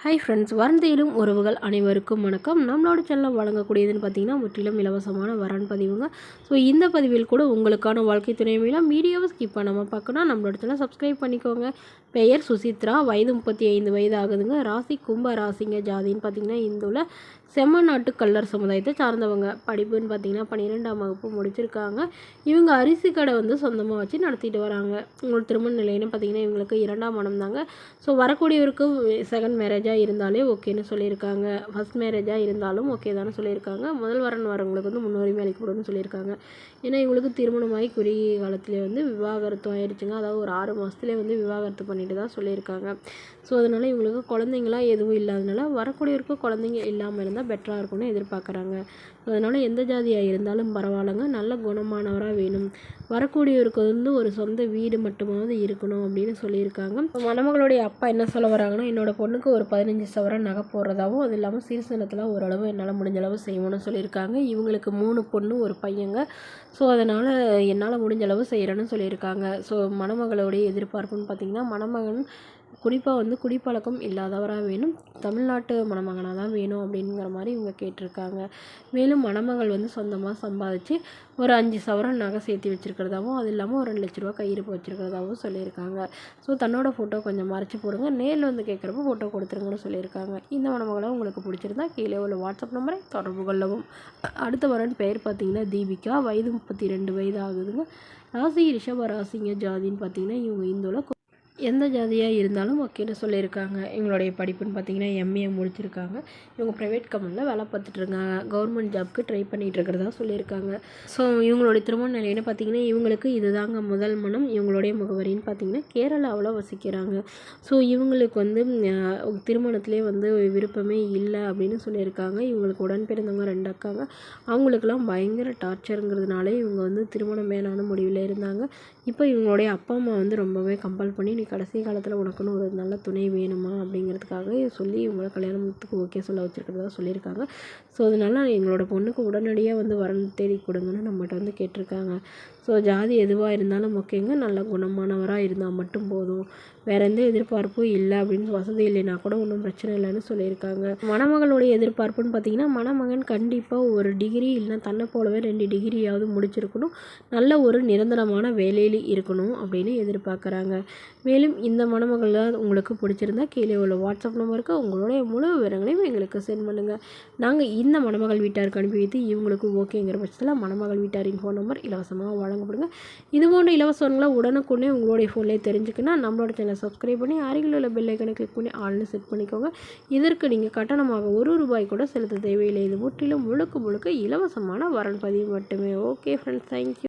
Hi friends, வரன் தேடும் உறவுகள் அனைவருக்கும் வணக்கம். நம்மளோட சேனலில் வழங்கக்கூடியதுன்னு பார்த்தீங்கன்னா முற்றிலும் இலவசமான வரன் பதிவுங்க. ஸோ இந்த பதிவில் கூட உங்களுக்கான வாழ்க்கை துணைவிலாம் வீடியோவை ஸ்கிப் பண்ணாமல் பார்க்கணும். நம்மளோட சேனல் சப்ஸ்கிரைப் பண்ணிக்கோங்க. பெயர் சுசித்ரா, வயது 35 வயது ஆகுதுங்க. ராசி கும்ப ராசிங்க. ஜாதின்னு பார்த்தீங்கன்னா இந்துல செம்மநாட்டு கல்லர் சமுதாயத்தை சார்ந்தவங்க. படிப்புன்னு பார்த்தீங்கன்னா 12ஆம் வகுப்பு முடிச்சிருக்காங்க. இவங்க அரிசி கடை சொந்தமாக வச்சு நடத்திட்டு வராங்க. உங்களுக்கு திருமண நிலைன்னு பார்த்தீங்கன்னா இவங்களுக்கு 2ஆம் மனம் தாங்க. ஸோ வரக்கூடியவருக்கு செகண்ட் மேரேஜாக இருந்தாலே ஓகேன்னு சொல்லியிருக்காங்க. ஃபஸ்ட் மேரேஜாக இருந்தாலும் ஓகே தானே சொல்லியிருக்காங்க. முதல் வரன் வரவங்களுக்கு முன்னுரிமை அளிக்கப்படும்னு சொல்லியிருக்காங்க. ஏன்னா இவங்களுக்கு திருமணமாகி குறுகிய காலத்திலே விவாகரத்து ஆயிடுச்சுங்க. அதாவது ஒரு 6 மாதத்துலேயே விவாகரத்து பண்ணிட்டு தான் சொல்லியிருக்காங்க. ஸோ அதனால் இவங்களுக்கு குழந்தைங்களாம் எதுவும் இல்லாதனால வரக்கூடியவருக்கு குழந்தைங்க இல்லாமல் இருந்தால் பெட்டராக இருக்கும்னு எதிர்பார்க்குறாங்க. அதனால் எந்த ஜாதியாக இருந்தாலும் பரவாயில்லைங்க, நல்ல குணமானவராக வேணும். வரக்கூடியவருக்கு ஒரு சொந்த வீடு மட்டுமாவது இருக்கணும் அப்படின்னு சொல்லியிருக்காங்க. மணமகளுடைய அப்பா என்ன சொல்ல வராங்கன்னா, என்னோட பொண்ணுக்கு ஒரு 15 சவரன் நகை போடுறதாகவும், அது இல்லாமல் சீர்சனத்தில் ஓரளவு என்னால் முடிஞ்ச அளவு செய்யணும்னு சொல்லியிருக்காங்க. இவங்களுக்கு 3 பொண்ணு ஒரு பையங்க. ஸோ அதனால் என்னால் முடிஞ்ச அளவு செய்கிறேன்னு சொல்லியிருக்காங்க. ஸோ மணமகளுடைய எதிர்பார்ப்புன்னு பார்த்திங்கன்னா, மணமகன் குறிப்பாக குடிப்பழக்கம் இல்லாதவராக வேணும், தமிழ்நாட்டு மணமகனாக தான் வேணும் அப்படிங்கிற மாதிரி இவங்க கேட்டிருக்காங்க. மேலும் மணமகள் சொந்தமாக சம்பாதிச்சு ஒரு 5 சவரன் நகை சேர்த்து வச்சுருக்கிறதாகவும், அது இல்லாமல் ஒரு 2 லட்ச ரூபா கையிருப்பு வச்சுருக்கிறதாகவும் சொல்லியிருக்காங்க. ஸோ தன்னோட ஃபோட்டோ கொஞ்சம் மறைச்சி போடுங்க, நேரில் கேட்குறப்ப ஃபோட்டோ கொடுத்துருங்கன்னு சொல்லியிருக்காங்க. இந்த மணமகளை உங்களுக்கு பிடிச்சிருந்தா கீழே உள்ள வாட்ஸ்அப் நம்பரை தொடர்பு கொள்ளவும். அடுத்த வரன் பெயர் பார்த்திங்கன்னா தீபிகா, வயது 32 வயது ஆகுதுங்க. ராசி ரிஷப ராசிங்க. ஜாதின்னு பார்த்திங்கன்னா இவங்க இந்துல எந்த ஜாதியாக இருந்தாலும் ஓகேன்னு சொல்லியிருக்காங்க. இவங்களுடைய படிப்புன்னு பார்த்திங்கன்னா எம்ஏ முடிச்சிருக்காங்க. இவங்க ப்ரைவேட் கம்பெனியில் வேலை பார்த்துட்ருக்காங்க. கவர்மெண்ட் ஜாப்க்கு ட்ரை பண்ணிகிட்டு இருக்கிறதா சொல்லியிருக்காங்க. ஸோ இவங்களுடைய திருமண நிலைன்னு பார்த்திங்கன்னா இவங்களுக்கு இதுதாங்க முதல் மனம். இவங்களுடைய முகவரின்னு பார்த்திங்கன்னா கேரளாவில் வசிக்கிறாங்க. ஸோ இவங்களுக்கு திருமணத்திலே விருப்பமே இல்லை அப்படின்னு சொல்லியிருக்காங்க. இவங்களுக்கு உடன் பிறந்தவங்க 2 அக்காங்க. அவங்களுக்கெல்லாம் பயங்கர டார்ச்சருங்கிறதுனாலே இவங்க திருமணம் வேணான்னு முடிவில் இருந்தாங்க. இப்போ இவங்களுடைய அப்பா அம்மா ரொம்பவே கம்பல் பண்ணி, நீ கடைசி காலத்தில் உனக்குன்னு ஒரு நல்ல துணை வேணுமா அப்படிங்கிறதுக்காக சொல்லி இவங்கள கல்யாணத்துக்கு ஓகே சொல்ல வச்சுருக்கிறதா சொல்லியிருக்காங்க. ஸோ அதனால் எங்களோட பொண்ணுக்கு உடனடியாக வரன் தேடி கொடுங்கன்னு நம்மகிட்ட கேட்டிருக்காங்க. ஸோ ஜாதி எதுவாக இருந்தாலும் ஓகேங்க, நல்ல குணமானவராக இருந்தால் மட்டும் போதும், வேறு எந்த எதிர்பார்ப்பும் இல்லை அப்படின்னு, வசதி இல்லைன்னா கூட ஒன்றும் பிரச்சனை இல்லைன்னு சொல்லியிருக்காங்க. மணமகளுடைய எதிர்பார்ப்புன்னு பார்த்திங்கன்னா, மணமகன் கண்டிப்பாக ஒரு டிகிரி இல்லைன்னா தன்னை போலவே 2 டிகிரியாவது முடிச்சிருக்கணும், நல்ல ஒரு நிரந்தரமான வேலையில் இருக்கணும் அப்படின்னு எதிர்பார்க்குறாங்க. மேலும் இந்த மணமகள் உங்களுக்கு பிடிச்சிருந்தா கீழே உள்ள வாட்ஸ்அப் நம்பருக்கு உங்களுடைய முழு விவரங்களையும் எங்களுக்கு சென்ட் பண்ணுங்கள். நாங்கள் இந்த மணமகள் வீட்டாருக்கு அனுப்பி வைத்து இவங்களுக்கு ஓகேங்கிற பட்சத்தில் மணமகள் வீட்டாரின் ஃபோன் நம்பர் இலவசமாக வழங்கப்படுங்க. இது போன்ற இலவசங்களை உடனுக்குடனே உங்களுடைய ஃபோன்லேயே தெரிஞ்சுக்கணும். நம்மளோட சேனலை சப்ஸ்கிரைப் பண்ணி அருகில் உள்ள பெல் ஐக்கனை கிளிக் பண்ணி ஆல்னு செட் பண்ணிக்கோங்க. இதற்கு நீங்கள் கட்டணமாக ₹1 கூட செலுத்த தேவையில்லை. இது முற்றிலும் முழுக்க இலவசமான வரன் பதிவு மட்டுமே. Okay friends, thank you.